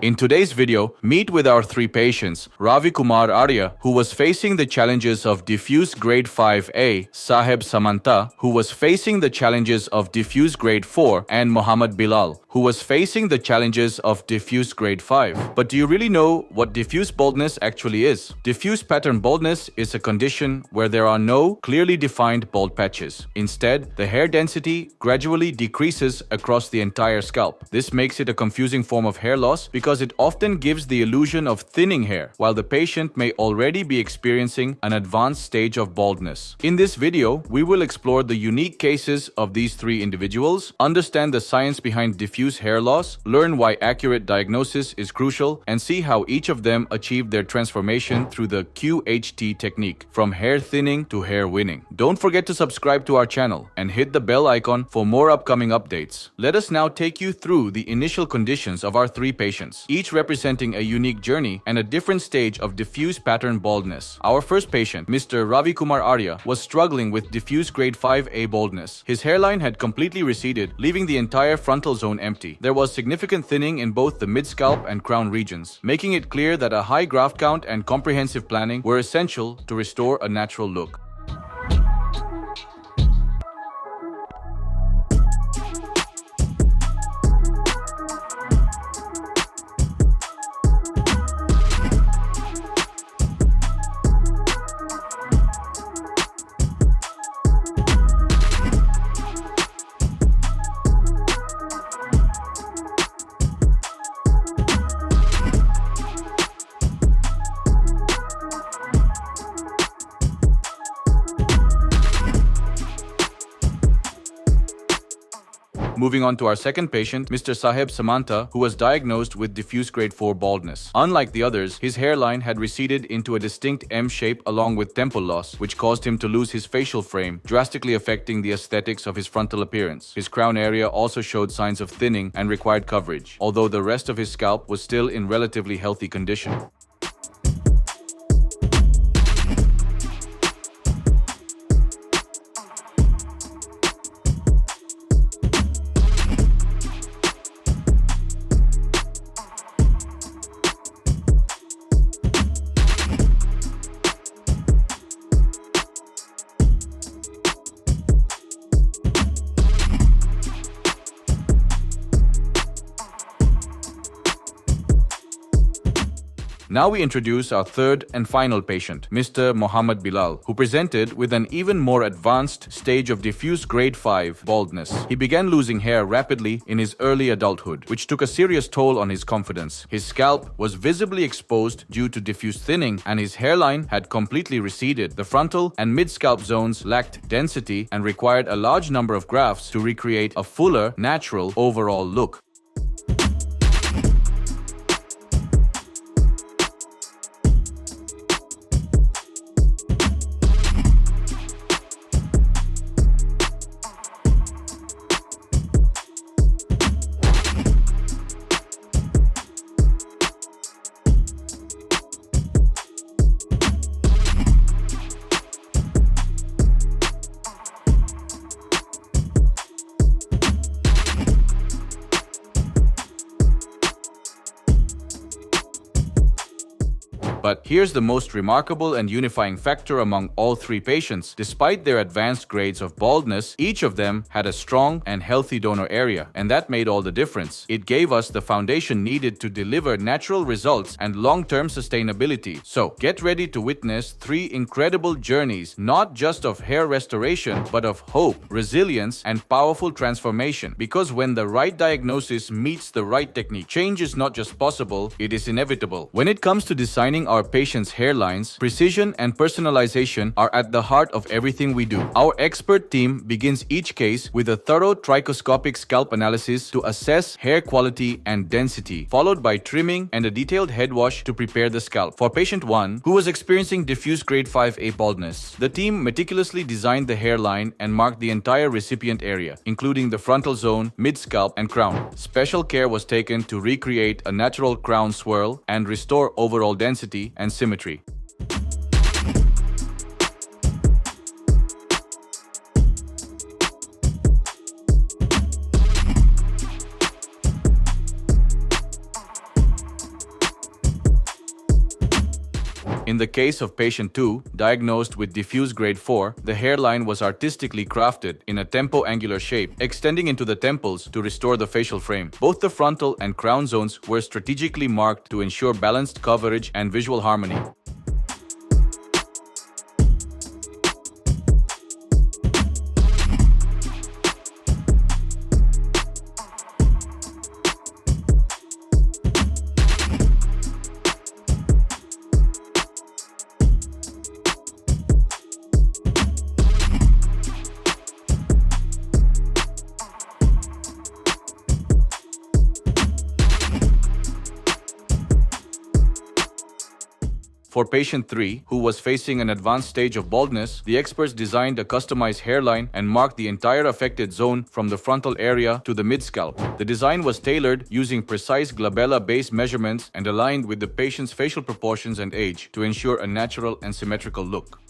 In today's video, meet with our three patients, Ravi Kumar Arya, who was facing the challenges of diffuse grade 5A, Saheb Samanta, who was facing the challenges of diffuse grade 4, and Mohammad Bilal, who was facing the challenges of diffuse grade 5. But do you really know what diffuse baldness actually is? Diffuse pattern baldness is a condition where there are no clearly defined bald patches. Instead, the hair density gradually decreases across the entire scalp. This makes it a confusing form of hair loss because it often gives the illusion of thinning hair, while the patient may already be experiencing an advanced stage of baldness. In this video, we will explore the unique cases of these three individuals, understand the science behind diffuse hair loss, learn why accurate diagnosis is crucial, and see how each of them achieved their transformation through the QHT technique, from hair thinning to hair winning. Don't forget to subscribe to our channel and hit the bell icon for more upcoming updates. Let us now take you through the initial conditions of our three patients, each representing a unique journey and a different stage of diffuse pattern baldness. Our first patient, Mr. Ravi Kumar Arya, was struggling with diffuse grade 5A baldness. His hairline had completely receded, leaving the entire frontal zone empty. There was significant thinning in both the mid-scalp and crown regions, making it clear that a high graft count and comprehensive planning were essential to restore a natural look. Moving on to our second patient, Mr. Saheb Samanta, who was diagnosed with diffuse grade 4 baldness. Unlike the others, his hairline had receded into a distinct M shape along with temple loss, which caused him to lose his facial frame, drastically affecting the aesthetics of his frontal appearance. His crown area also showed signs of thinning and required coverage, although the rest of his scalp was still in relatively healthy condition. Now we introduce our third and final patient, Mr. Mohammad Bilal, who presented with an even more advanced stage of diffuse grade 5 baldness. He began losing hair rapidly in his early adulthood, which took a serious toll on his confidence. His scalp was visibly exposed due to diffuse thinning, and his hairline had completely receded. The frontal and mid-scalp zones lacked density and required a large number of grafts to recreate a fuller, natural overall look. But here's the most remarkable and unifying factor among all three patients. Despite their advanced grades of baldness, each of them had a strong and healthy donor area, and that made all the difference. It gave us the foundation needed to deliver natural results and long-term sustainability. So, get ready to witness three incredible journeys, not just of hair restoration, but of hope, resilience, and powerful transformation. Because when the right diagnosis meets the right technique, change is not just possible, it is inevitable. When it comes to designing our patients' hairlines, precision and personalization are at the heart of everything we do. Our expert team begins each case with a thorough trichoscopic scalp analysis to assess hair quality and density, followed by trimming and a detailed head wash to prepare the scalp. For patient 1, who was experiencing diffuse grade 5A baldness, the team meticulously designed the hairline and marked the entire recipient area, including the frontal zone, mid-scalp, and crown. Special care was taken to recreate a natural crown swirl and restore overall density and symmetry. In the case of patient 2, diagnosed with diffuse grade 4, the hairline was artistically crafted in a tempo-angular shape, extending into the temples to restore the facial frame. Both the frontal and crown zones were strategically marked to ensure balanced coverage and visual harmony. For patient 3, who was facing an advanced stage of baldness, the experts designed a customized hairline and marked the entire affected zone from the frontal area to the mid-scalp. The design was tailored using precise glabella-based measurements and aligned with the patient's facial proportions and age to ensure a natural and symmetrical look.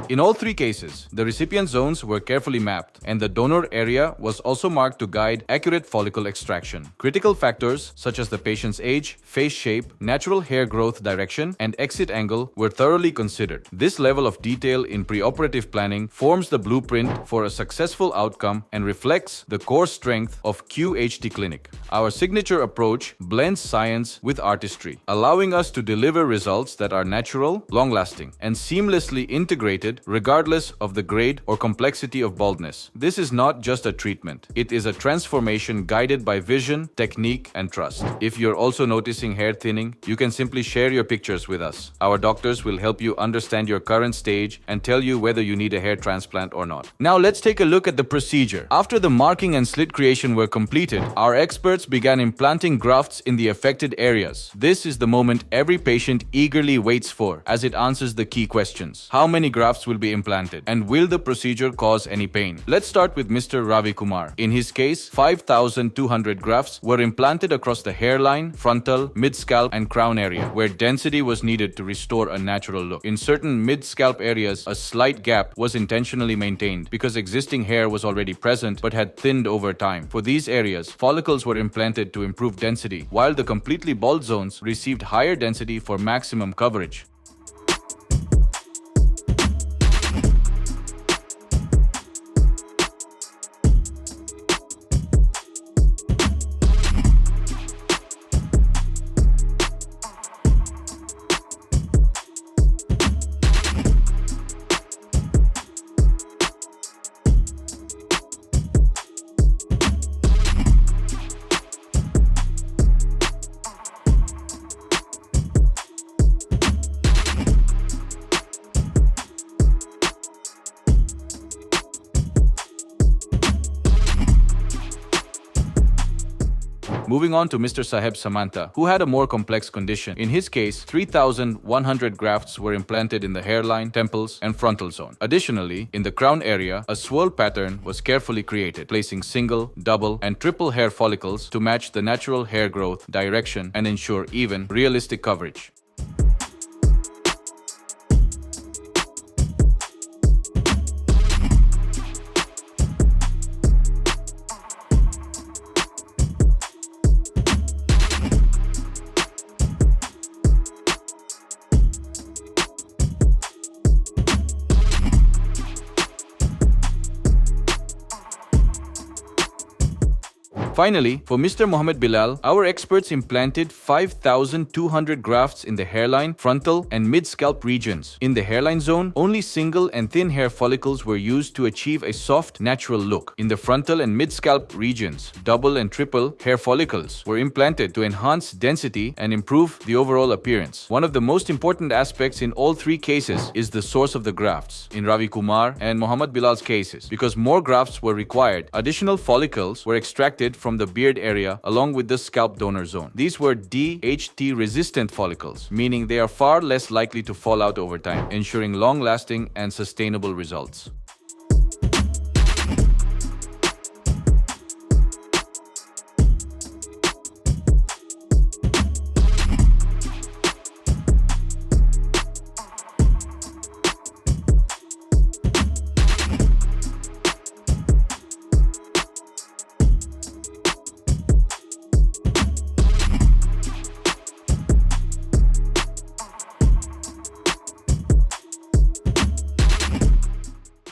In all three cases, the recipient zones were carefully mapped, and the donor area was also marked to guide accurate follicle extraction. Critical factors such as the patient's age, face shape, natural hair growth direction, and exit angle were thoroughly considered. This level of detail in preoperative planning forms the blueprint for a successful outcome and reflects the core strength of QHT Clinic. Our signature approach blends science with artistry, allowing us to deliver results that are natural, long-lasting, and seamlessly integrated regardless of the grade or complexity of baldness. This is not just a treatment. It is a transformation guided by vision, technique, and trust. If you're also noticing hair thinning, you can simply share your pictures with us. Our doctors will help you understand your current stage and tell you whether you need a hair transplant or not. Now let's take a look at the procedure. After the marking and slit creation were completed, our experts began implanting grafts in the affected areas. This is the moment every patient eagerly waits for, as it answers the key questions. How many grafts will be implanted, and will the procedure cause any pain? Let's start with Mr. Ravi Kumar. In his case, 5,200 grafts were implanted across the hairline, frontal, mid-scalp, and crown area, where density was needed to restore a natural look. In certain mid-scalp areas, a slight gap was intentionally maintained because existing hair was already present but had thinned over time. For these areas, follicles were implanted to improve density, while the completely bald zones received higher density for maximum coverage. Moving on to Mr. Saheb Samanta, who had a more complex condition. In his case, 3,100 grafts were implanted in the hairline, temples, and frontal zone. Additionally, in the crown area, a swirl pattern was carefully created, placing single, double, and triple hair follicles to match the natural hair growth, direction, and ensure even, realistic coverage. Finally, for Mr. Mohammed Bilal, our experts implanted 5,200 grafts in the hairline, frontal, and mid-scalp regions. In the hairline zone, only single and thin hair follicles were used to achieve a soft, natural look. In the frontal and mid-scalp regions, double and triple hair follicles were implanted to enhance density and improve the overall appearance. One of the most important aspects in all three cases is the source of the grafts. In Ravi Kumar and Mohammed Bilal's cases, because more grafts were required, additional follicles were extracted from the beard area along with the scalp donor zone. These were DHT resistant follicles, meaning they are far less likely to fall out over time, ensuring long-lasting and sustainable results.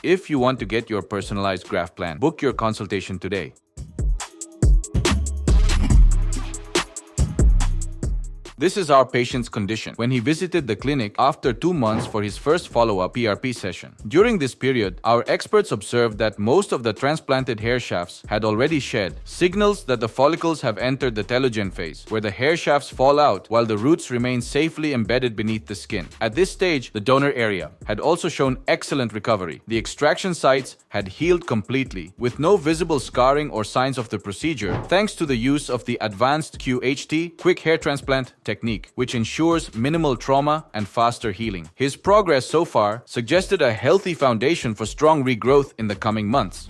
If you want to get your personalized graft plan, book your consultation today. This is our patient's condition when he visited the clinic after 2 months for his first follow-up PRP session. During this period, our experts observed that most of the transplanted hair shafts had already shed, signals that the follicles have entered the telogen phase, where the hair shafts fall out while the roots remain safely embedded beneath the skin. At this stage, the donor area had also shown excellent recovery. The extraction sites had healed completely, with no visible scarring or signs of the procedure, thanks to the use of the advanced QHT quick hair transplant technique, which ensures minimal trauma and faster healing. His progress so far suggested a healthy foundation for strong regrowth in the coming months.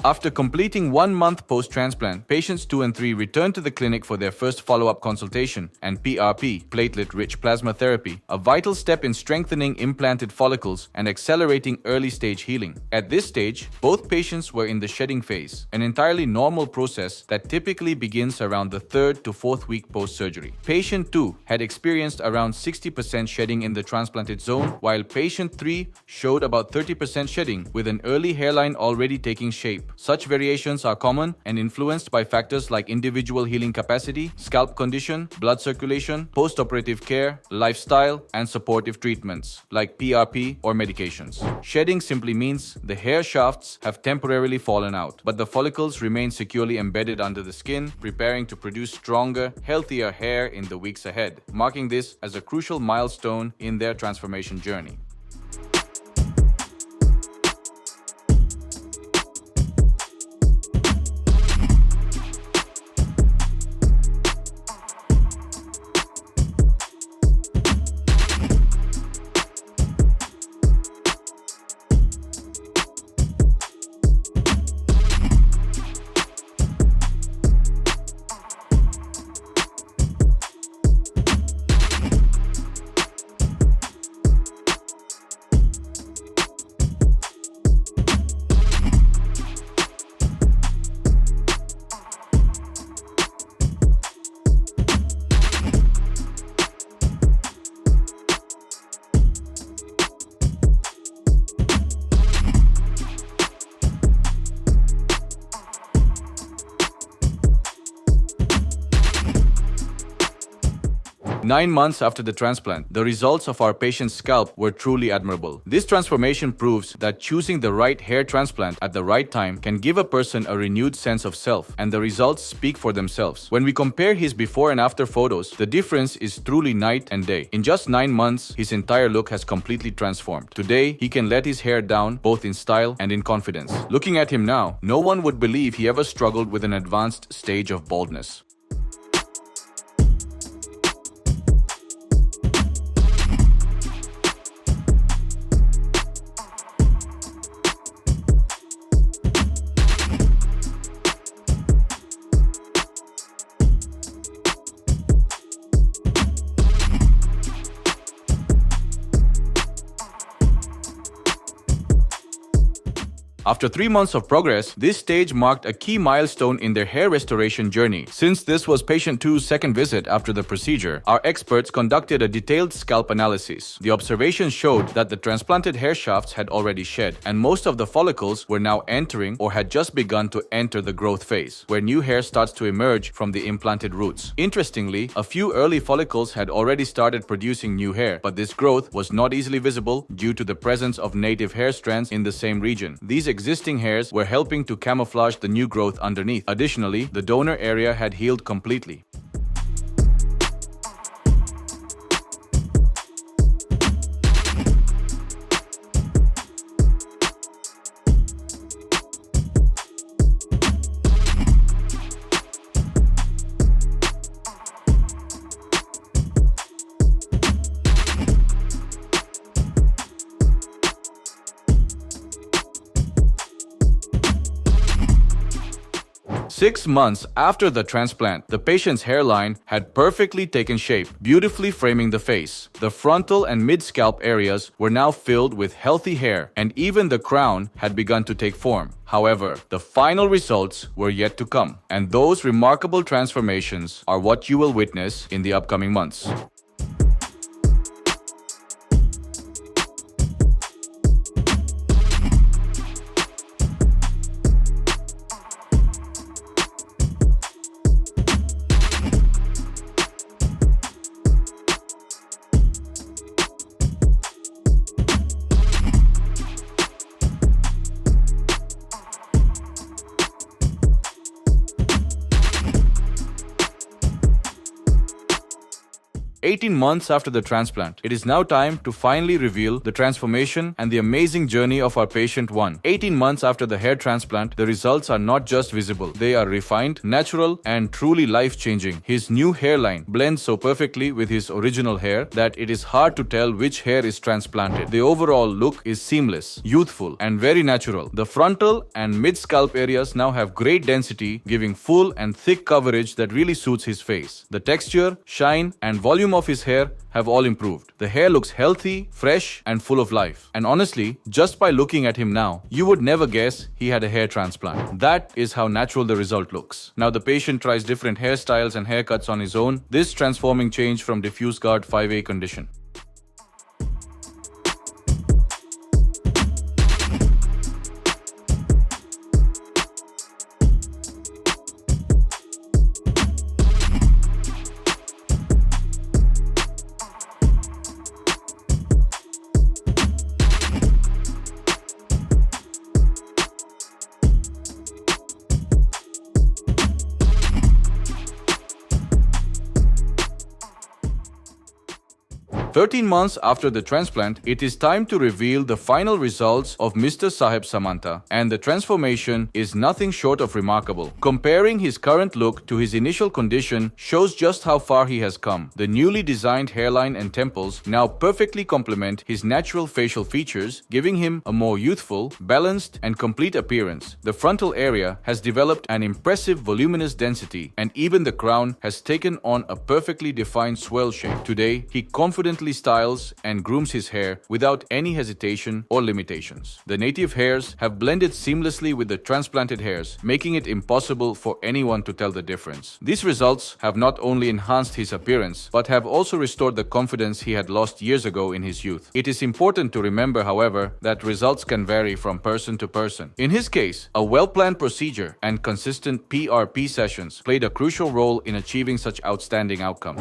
After completing 1 month post-transplant, patients 2 and 3 returned to the clinic for their first follow-up consultation and PRP, platelet-rich plasma therapy, a vital step in strengthening implanted follicles and accelerating early-stage healing. At this stage, both patients were in the shedding phase, an entirely normal process that typically begins around the 3rd to 4th week post-surgery. Patient 2 had experienced around 60% shedding in the transplanted zone, while patient 3 showed about 30% shedding, with an early hairline already taking shape. Such variations are common and influenced by factors like individual healing capacity, scalp condition, blood circulation, post-operative care, lifestyle, and supportive treatments like PRP or medications. Shedding simply means the hair shafts have temporarily fallen out, but the follicles remain securely embedded under the skin, preparing to produce stronger, healthier hair in the weeks ahead, marking this as a crucial milestone in their transformation journey. Nine months after the transplant, the results of our patient's scalp were truly admirable. This transformation proves that choosing the right hair transplant at the right time can give a person a renewed sense of self, and the results speak for themselves. When we compare his before and after photos, the difference is truly night and day. In just 9 months, his entire look has completely transformed. Today, he can let his hair down both in style and in confidence. Looking at him now, no one would believe he ever struggled with an advanced stage of baldness. After 3 months of progress, this stage marked a key milestone in their hair restoration journey. Since this was patient 2's second visit after the procedure, our experts conducted a detailed scalp analysis. The observations showed that the transplanted hair shafts had already shed, and most of the follicles were now entering or had just begun to enter the growth phase, where new hair starts to emerge from the implanted roots. Interestingly, a few early follicles had already started producing new hair, but this growth was not easily visible due to the presence of native hair strands in the same region. These existing hairs were helping to camouflage the new growth underneath. Additionally, the donor area had healed completely. 6 months after the transplant, the patient's hairline had perfectly taken shape, beautifully framing the face. The frontal and mid-scalp areas were now filled with healthy hair, and even the crown had begun to take form. However, the final results were yet to come, and those remarkable transformations are what you will witness in the upcoming months. 18 months after the transplant, it is now time to finally reveal the transformation and the amazing journey of our patient 1. 18 months after the hair transplant, the results are not just visible. They are refined, natural, and truly life-changing. His new hairline blends so perfectly with his original hair that it is hard to tell which hair is transplanted. The overall look is seamless, youthful, and very natural. The frontal and mid-scalp areas now have great density, giving full and thick coverage that really suits his face. The texture, shine, and volume of his hair have all improved. The hair looks healthy, fresh, and full of life. And honestly, just by looking at him now, you would never guess he had a hair transplant. That is how natural the result looks. Now the patient tries different hairstyles and haircuts on his own, this transforming change from diffuse guard 5A condition. "13 months after the transplant, it is time to reveal the final results of Mr. Saheb Samanta, and the transformation is nothing short of remarkable. Comparing his current look to his initial condition shows just how far he has come. The newly designed hairline and temples now perfectly complement his natural facial features, giving him a more youthful, balanced, and complete appearance. The frontal area has developed an impressive voluminous density, and even the crown has taken on a perfectly defined swirl shape. Today, he confidently styles and grooms his hair without any hesitation or limitations. The native hairs have blended seamlessly with the transplanted hairs, making it impossible for anyone to tell the difference. These results have not only enhanced his appearance, but have also restored the confidence he had lost years ago in his youth. It is important to remember, however, that results can vary from person to person. In his case, a well-planned procedure and consistent PRP sessions played a crucial role in achieving such outstanding outcomes.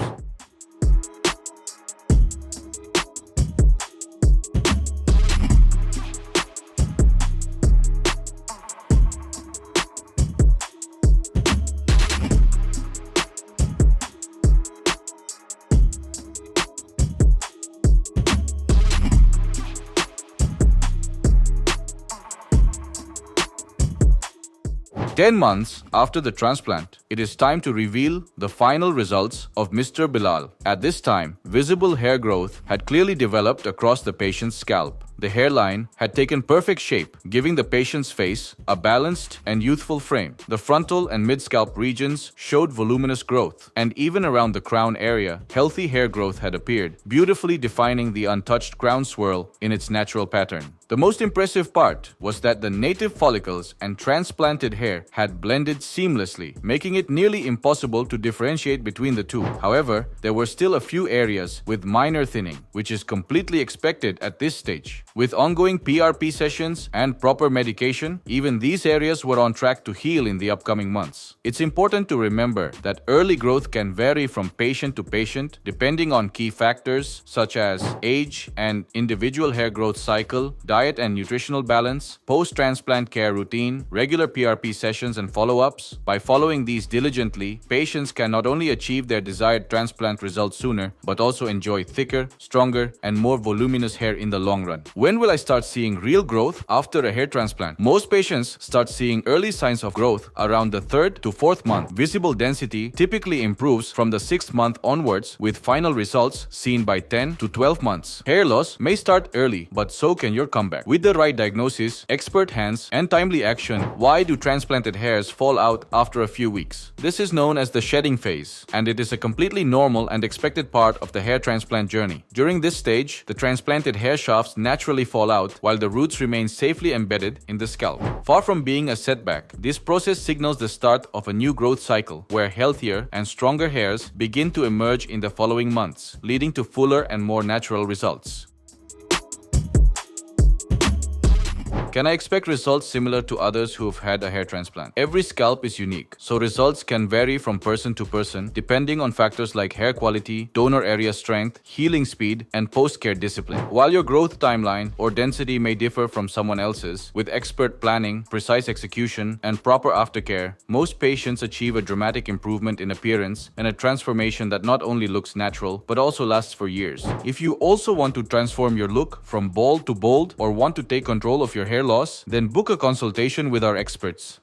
"10 months after the transplant, it is time to reveal the final results of Mr. Bilal. At this time, visible hair growth had clearly developed across the patient's scalp. The hairline had taken perfect shape, giving the patient's face a balanced and youthful frame. The frontal and mid-scalp regions showed voluminous growth, and even around the crown area, healthy hair growth had appeared, beautifully defining the untouched crown swirl in its natural pattern. The most impressive part was that the native follicles and transplanted hair had blended seamlessly, making it nearly impossible to differentiate between the two. However, there were still a few areas with minor thinning, which is completely expected at this stage. With ongoing PRP sessions and proper medication, even these areas were on track to heal in the upcoming months. It's important to remember that early growth can vary from patient to patient depending on key factors such as age and individual hair growth cycle, diet and nutritional balance, post-transplant care routine, regular PRP sessions and follow-ups. By following these diligently, patients can not only achieve their desired transplant results sooner, but also enjoy thicker, stronger, and more voluminous hair in the long run. When will I start seeing real growth after a hair transplant? Most patients start seeing early signs of growth around the 3rd to 4th month. Visible density typically improves from the 6th month onwards, with final results seen by 10 to 12 months. Hair loss may start early, but so can your comeback. With the right diagnosis, expert hands, and timely action, why do transplanted hairs fall out after a few weeks? This is known as the shedding phase, and it is a completely normal and expected part of the hair transplant journey. During this stage, the transplanted hair shafts naturally fall out while the roots remain safely embedded in the scalp. Far from being a setback, this process signals the start of a new growth cycle where healthier and stronger hairs begin to emerge in the following months, leading to fuller and more natural results. Can I expect results similar to others who have had a hair transplant? Every scalp is unique, so results can vary from person to person depending on factors like hair quality, donor area strength, healing speed, and post-care discipline. While your growth timeline or density may differ from someone else's, with expert planning, precise execution, and proper aftercare, most patients achieve a dramatic improvement in appearance and a transformation that not only looks natural, but also lasts for years. If you also want to transform your look from bald to bold or want to take control of your hair loss, then book a consultation with our experts.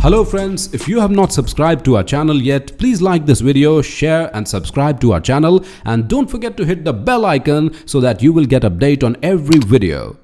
Hello friends, if you have not subscribed to our channel yet, please like this video, share and subscribe to our channel, and don't forget to hit the bell icon so that you will get update on every video.